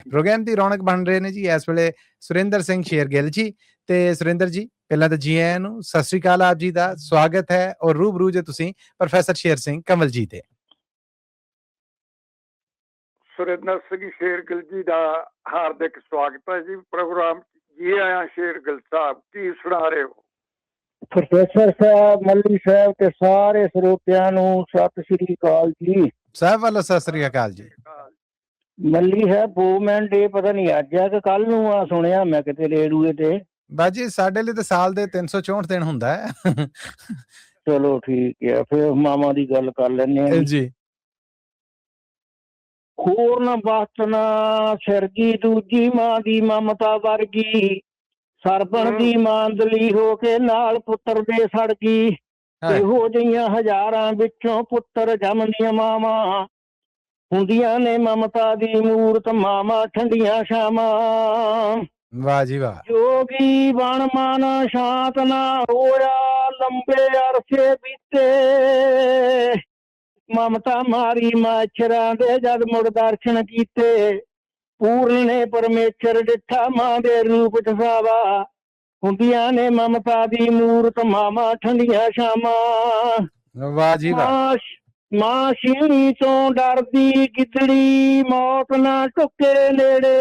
Programme की रौनक बन रहे ने जी इस वेले सुरेंद्र सिंह शेरगिल जी। ते सुरेंद्र जी पहला तो जी आयां नूं सत श्री अकाल, आप जी का स्वागत है और रूबरू जे तुसीं प्रोफैसर शेर सिंह कंवल जी ते। सुरेंद्र सिंह शेरगिल जी का हार्दिक स्वागत है जी प्रोग्राम। जी आया शेरगिल साहब, की सुना रहे हो? प्रोफेसर साहब, मल्ली साहब के सारे ਸਰੋਤਿਆਂ ਨੂੰ ਸਤਿ ਸ਼੍ਰੀ ਅਕਾਲ जी। साहब वालों सत श्री अकाल जी। ਮੱਲੀ ਸਾਹਿਬ ਵੂਮੈਨ ਡੇ ਪਤਾ ਨਹੀਂ ਅੱਜ ਆ ਕਿ ਕੱਲ ਨੂੰ ਆ, ਸੁਣਿਆ ਮੈਂ ਕਿਤੇ ਰੇਡੂਏ ਤੇ। ਬਾਜੀ ਸਾਡੇ ਲਈ ਤਾਂ ਸਾਲ ਦੇ 364 ਦਿਨ ਹੁੰਦਾ ਹੈ। ਚਲੋ ਠੀਕ ਹੈ, ਫਿਰ ਮਾਮਾ ਦੀ ਗੱਲ ਕਰ ਲੈਂਦੇ ਆ ਜੀ। ਹੋਰ ਨਾ ਬਾਤਨਾ ਸਰਗੀ ਦੂਜੀ ਮਾਂ ਦੀ ਮਮਤਾ ਵਰਗੀ, ਸਰਬਣ ਦੀ ਮਾਂਦਲੀ ਹੋ ਕੇ ਨਾਲ ਪੁੱਤਰ ਦੇ ਸੜ ਗਈ। ਇਹੋ ਜਿਹੀਆਂ ਹਜ਼ਾਰਾਂ ਵਿੱਚੋਂ ਪੁੱਤਰ ਜੰਮਦੀਆਂ ਮਾਵਾਂ ਹੁੰਦੀਆਂ ਨੇ ਮਮਤਾ ਦੀ ਮੂਰਤ ਮਾਵਾਂ ਠੰਡੀਆਂ ਛਾਵਾਂ। ਵਾਹ ਜੀ ਵਾਹ। ਜੋਗੀ ਬਣ ਮਨ ਸ਼ਾਂਤ ਨਾ ਹੋਇਆ, ਲੰਬੇ ਅਰਸੇ ਬੀਤੇ ਮਮਤਾ ਮਾਰੀ ਮਾਛਰਾਂ ਦੇ ਜਦ ਮੁੜ ਦਰਸ਼ਨ ਕੀਤੇ। ਪੂਰਨ ਨੇ ਪਰਮੇਸ਼ਰ ਡਿੱਠਾ ਮਾਂ ਦੇ ਰੂਪ ਚ ਸਾਵਾ, ਹੁੰਦੀਆਂ ਨੇ ਮਮਤਾ ਦੀ ਮੂਰਤ ਮਾਵਾਂ ਠੰਡੀਆਂ ਛਾਵਾਂ। ਵਾਹ ਜੀ ਵਾਹ। ਮਾਂ ਸ਼ੀਣੀ ਤੋਂ ਡਰਦੀ ਗਿੱਦੜੀ ਮੌਤ ਨਾ ਢੁੱਕੇ ਨੇੜੇ,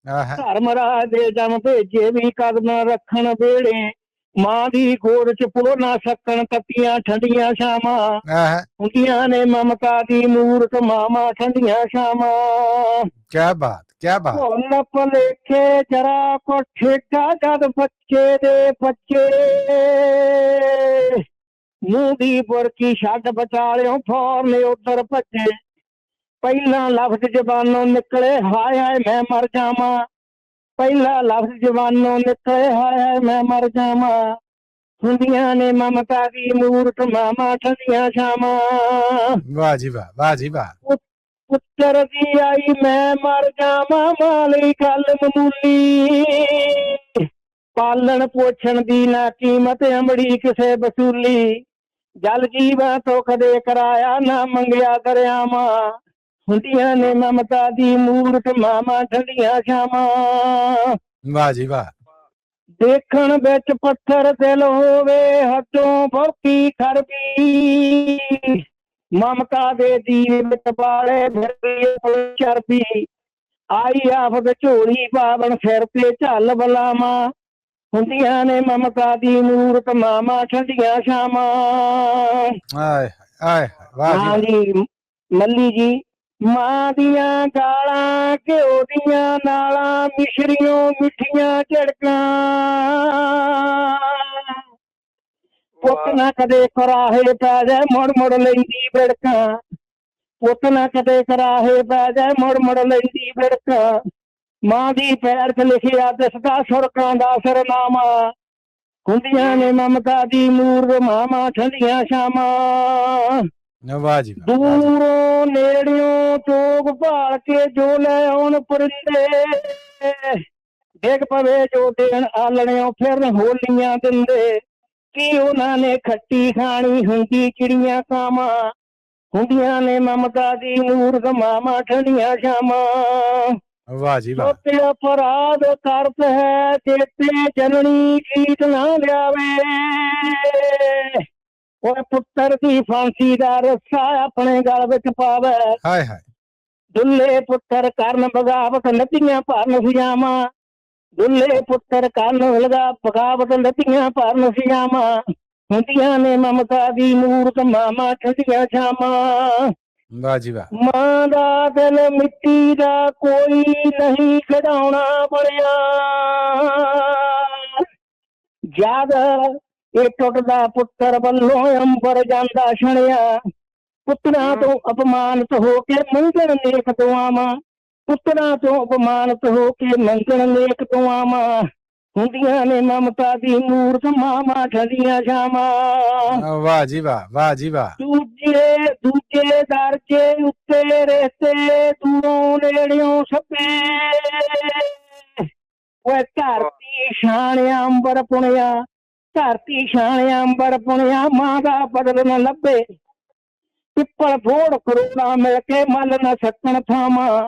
ਧਰਮ ਰਾਜ ਦੇ ਜਮ ਭੇਜੇ ਵੀ ਕਦਮ ਰੱਖਣ ਵੇਲੇ, ਮਾਂ ਦੀ ਗੋਦ ਚ ਪੋ ਨਾ ਸਕਣ ਤੱਤੀਆਂ ਠੰਡੀਆਂ ਛਾਵਾਂ। ਹੁੰਦੀਆਂ ਨੇ ਮਮਤਾ ਦੀ ਮੂਰਤ ਮਾਵਾਂ ਠੰਡੀਆਂ ਛਾਵਾਂ। ਕਿਆ ਬਾਤ ਕਿਆ ਬਾਤ। ਭੁੱਲ ਭੁਲੇਖੇ ਜਰਾ ਕੋ ਠੇਕਾ ਜਦ ਬੱਚੇ ਦੇ ਬੱਚੇ, ਮੂੰਹ ਦੀ ਬੁਰਕੀ ਛੱਡ ਬਚਾਲਿਓ ਫੌਰਨ ਉਧਰ ਭੱਜੇ। ਪਹਿਲਾਂ ਲਫ਼ਜ਼ ਜ਼ਬਾਨੋਂ ਨਿਕਲੇ ਹਾਏ ਹਾਏ ਮੈਂ ਮਰ ਜਾਵਾਂ, ਪਹਿਲਾ ਲਫ਼ਜ਼ ਜ਼ਬਾਨੋਂ ਨਿਕਲੇ ਹਾਏ ਹਾਏ ਮੈਂ ਮਰ ਜਾਵਾਂ। ਹੁੰਦੀਆਂ ਨੇ ਮਮਤਾ ਦੀ ਮੂਰਤ ਮਾਵਾਂ ਠੰਡੀਆਂ ਛਾਵਾਂ। ਵਾਹ ਜੀ ਵਾਹ ਵਾਹ ਜੀ ਵਾਹ। ਪੁੱਤਰ ਦੀ ਆਈ ਮੈਂ ਮਰ ਜਾਵਾਂ ਮਾਂ ਲਈ ਗੱਲ ਮਾਮੂਲੀ, ਪਾਲਣ ਪੋਛਣ ਦੀ ਨਾ ਕੀਮਤ ਅਮੜੀ ਕਿਸੇ ਵਸੂਲੀ। ਜਲ ਜੀਵਾਂ ਤੋਂ ਕਦੇ ਕਰਾਇਆ ਨਾ ਮੰਗਿਆ ਦਰਿਆਵਾਂ, ਹੁੰਦੀਆਂ ਨੇ ਮਮਤਾ ਦੀ ਮੂਰਤ ਮਾਵਾਂ ਠੰਡੀਆਂ ਛਾਵਾਂ। ਵਾਹ ਜੀ ਵਾਹ। ਦੇਖਣ ਵਿੱਚ ਪੱਥਰ ਦਿਲ ਹੋਵੇ ਹੱਥੋਂ ਬਹੁਤੀ ਖਰਬੀ, ਮਮਤਾ ਦੇ ਦੀਵੇ ਵਿੱਚ ਬਾਲੇ ਫਿਰਦੀ ਚਰਬੀ। ਆਈ ਆਫਤ ਝੋਲੀ ਪਾਵਨ ਸਿਰ ਤੇ ਝੱਲ ਬਲਾਵਾਂ, ਹੁੰਦੀਆਂ ਨੇ ਮਮਤਾ ਦੀ ਮੂਰਤ ਮਾਵਾਂ ਠੰਡੀਆਂ ਛਾਵਾਂ। ਵਾਹ ਜੀ ਮੱਲੀ ਜੀ। ਮਾਂ ਦੀਆਂ ਗਾਲਾਂ ਘਿਓ ਦੀਆਂ ਨਾਲਾਂ ਮਿਸ਼ਰੀਆਂ ਮਿੱਠੀਆਂ ਝੜਕਾਂ, ਪੁੱਤ ਨਾ ਕਦੇ ਕਰਾਹੇ ਪੈ ਜਾਏ ਮੁੜ ਮੁੜ ਲੈਂਦੀ ਬਿੜਕਾਂ, ਪੁੱਤ ਨਾ ਕਦੇ ਕਰਾਹੇ ਪੈ ਜਾਏ ਮੁੜ ਮੁੜ ਲੈਂਦੀ ਬਿੜਕਾਂ। ਮਾਂ ਦੀ ਪੈਰ ਚ ਲਿਖਿਆ ਦਿਸਦਾ ਸੁਰਕਾਂ ਦਾ ਸਰਨਾਮਾ, ਹੁੰਦੀਆਂ ਨੇ ਮਮਤਾ ਦੀ ਮੂਰਤ ਮਾਵਾਂ ਠੰਡੀਆਂ ਛਾਵਾਂ। ਦੂਰੋਂ ਨੇੜਿਓਂ ਚੋਗ ਭਾਲ ਕੇ ਜੋ ਲੈ ਆਉਣ ਪਰਿੰਦੇ, ਡਿੱਗ ਪਵੇ ਜੋ ਦੇਣ ਆਲਣਿਓ ਫਿਰ ਹੋਲੀਆਂ ਦਿੰਦੇ। ਕੀ ਉਹਨਾਂ ਨੇ ਖੱਟੀ ਖਾਣੀ ਹੁੰਦੀ ਚਿੜੀਆਂ ਕਾਵਾਂ, ਹੁੰਦੀਆਂ ਨੇ ਮਮਤਾ ਦੀ ਮੂਰਤ ਮਾਵਾਂ ਠੰਡੀਆਂ ਛਾਵਾਂ। ਵਾਹ ਜੀ ਵਾਹ। ਤੇ ਅਪਰਾਧ ਕਰਤ ਹੈ ਚੇਤੇ ਜਨਨੀ ਗੀਤ ਨਾ ਲਿਆਵੇ, ਉਹ ਪੁੱਤਰ ਦੀ ਫਾਂਸੀ ਦਾ ਰੱਸਾ ਆਪਣੇ ਗਲ ਵਿੱਚ ਪਾਵੇ। ਹਾਏ ਹਾਏ। ਦੁੱਲੇ ਪੁੱਤਰ ਕਰਨ ਬਗਾਵਤ ਨਦੀਆਂ ਭਰਨ ਸਜਾਵਾਂ, ਦੁੱਲੇ ਪੁੱਤਰ ਕਰਨ ਲਗਾ ਬਗਾਵਤ ਨਦੀਆਂ ਭਰਨ ਸਜਾਵਾਂ। ਹੁੰਦੀਆਂ ਨੇ ਮਮਤਾ ਦੀ ਮੂਰਤ ਮਾਵਾਂ ਠੰਡੀਆਂ ਛਾਵਾਂ। ਵਾਹ ਜੀ ਵਾਹ। ਮਾਂ ਦਾ ਦਿਲ ਮਿੱਟੀ ਦਾ ਕੋਈ ਨਹੀਂ ਖਿਡਾਉਣਾ ਬਣਿਆ, ਜਦ ਇਹ ਟੁੱਟਦਾ ਪੁੱਤਰ ਵੱਲੋਂ ਅੰਬਰ ਜਾਂਦਾ ਛਣਿਆ। ਪੁੱਤਰਾਂ ਤੋਂ ਅਪਮਾਨਿਤ ਹੋ ਕੇ ਮੰਗਣ ਨੇਕ ਦੁਆਵਾਂ, ਪੁੱਤਰਾਂ ਤੋਂ ਅਪਮਾਨਿਤ ਹੋ ਕੇ ਮੰਗਣ ਨੇਕ ਦੁਆਵਾਂ। ਹੁੰਦੀਆਂ ਨੇ ਮਮਤਾ ਦੀ ਮੂਰਤ ਮਾਵਾਂ ਠੰਡੀਆਂ ਛਾਵਾਂ। ਵਾਹ ਜੀ ਵਾਹ ਵਾਹ ਜੀ ਵਾਹ। ਦੂਜੇ ਦਰਜੇ ਉੱਤੇ ਰਿਸ਼ਤੇ ਦੂਰੋਂ ਨੇੜਿਓਂ ਸੱਪੇ, ਉਹ ਧਰਤੀ ਛਾਣ ਅੰਬਰ ਪੁਣਿਆ, ਧਰਤੀ ਛਾਣ ਅੰਬਰ ਪੁਣਿਆ। ਮਾਂ ਦਾ ਬਦਲ ਨਾ ਲੱਭੇ, ਪਿੱਪਲ ਫੋੜ ਕਰੋਨਾ ਮਿਲ ਕੇ ਮੱਲ ਨਾ ਸਕਣ ਥਾਵਾਂ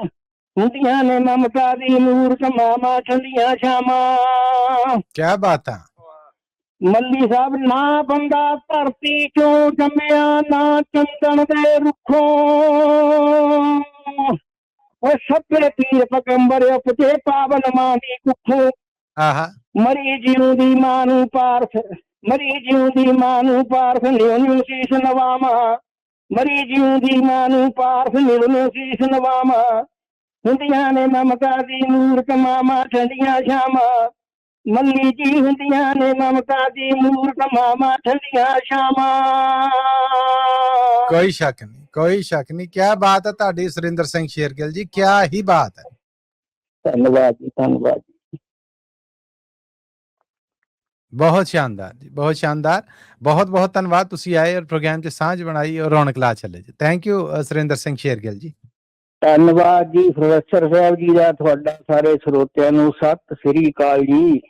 ਹੁੰਦੀਆਂ ਨੇ ਮਮਤਾ ਦੀ ਮੂਰਤ ਮਾਮਾ ਠੰਡੀਆਂ ਛਾਵਾਂ। ਕੀ ਬਾਤ ਹੈ। ਮੱਲੀ ਸਾਹਿਬ ਨਾ ਬੰਦਾ ਧਰਤੀ ਚੋਂ ਜੰਮਿਆ ਨਾ ਚੰਦਨ ਦੇ ਰੁੱਖੋਂ ਉਹ ਸਭੇ ਪੀਰ ਪਗੰਬਰ ਉਪਜੇ ਪਾਵਨ ਮਾਂ ਦੀ ਕੁੱਖੋਂ। ਆਹਾ ਮਰੀ ਜਿਉਂਦੀ ਮਾਂ ਨੂੰ ਪਾਰਥ ਮਰੀ ਜਿਉਂਦੀ ਮਾਂ ਨੂੰ ਪਾਰਥ ਨਿਉ ਸੀਸ ਨਵਾਵਾਂ ਮਰੀ ਜਿਉਂਦੀ ਮਾਂ ਨੂੰ ਪਾਰਥ ਨਿਉ ਸੀਸ ਨਵਾਵਾਂ ਹੁੰਦੀਆਂ ਨੇ ਮਮਤਾ ਦੀ ਮੂਰਤ ਮਾਮਾ ਠੰਡੀਆਂ ਛਾਵਾਂ। ਮੱਲੀ ਜੀ ਹੁੰਦੀਆਂ ਨੇ ਮਮਤਾ ਦੀ ਮੂਰਤ ਮਾਮਾ ਠੰਡੀਆਂ ਛਾਵਾਂ। ਕੋਈ ਸ਼ੱਕ ਨਹੀਂ, ਕੋਈ ਸ਼ੱਕ ਨਹੀਂ। ਕੀ ਬਾਤ ਹੈ ਤੁਹਾਡੀ ਸੁਰਿੰਦਰ ਸਿੰਘ ਸ਼ੇਰਗਿੱਲ ਜੀ, ਕੀ ਹੀ ਬਾਤ ਹੈ। ਧੰਨਵਾਦ ਜੀ, ਧੰਨਵਾਦ ਜੀ। ਬਹੁਤ ਸ਼ਾਨਦਾਰ ਜੀ, ਬਹੁਤ ਸ਼ਾਨਦਾਰ। ਬਹੁਤ ਬਹੁਤ ਧੰਨਵਾਦ, ਤੁਸੀਂ ਆਏ ਔਰ ਪ੍ਰੋਗਰਾਮ 'ਚ ਸਾਂਝ ਬਣਾਈ ਔਰ ਰੌਣਕ ਲਾ ਚੱਲੇ ਜੀ। ਥੈਂਕ ਯੂ ਸੁਰਿੰਦਰ ਸਿੰਘ ਸ਼ੇਰਗਿੱਲ ਜੀ। ਧੰਨਵਾਦ ਜੀ ਪ੍ਰੋਫੈਸਰ ਸਾਹਿਬ ਜੀ ਦਾ, ਤੁਹਾਡਾ ਸਾਰੇ ਸਰੋਤਿਆਂ ਨੂੰ ਸਤਿ ਸ੍ਰੀ ਅਕਾਲ ਜੀ।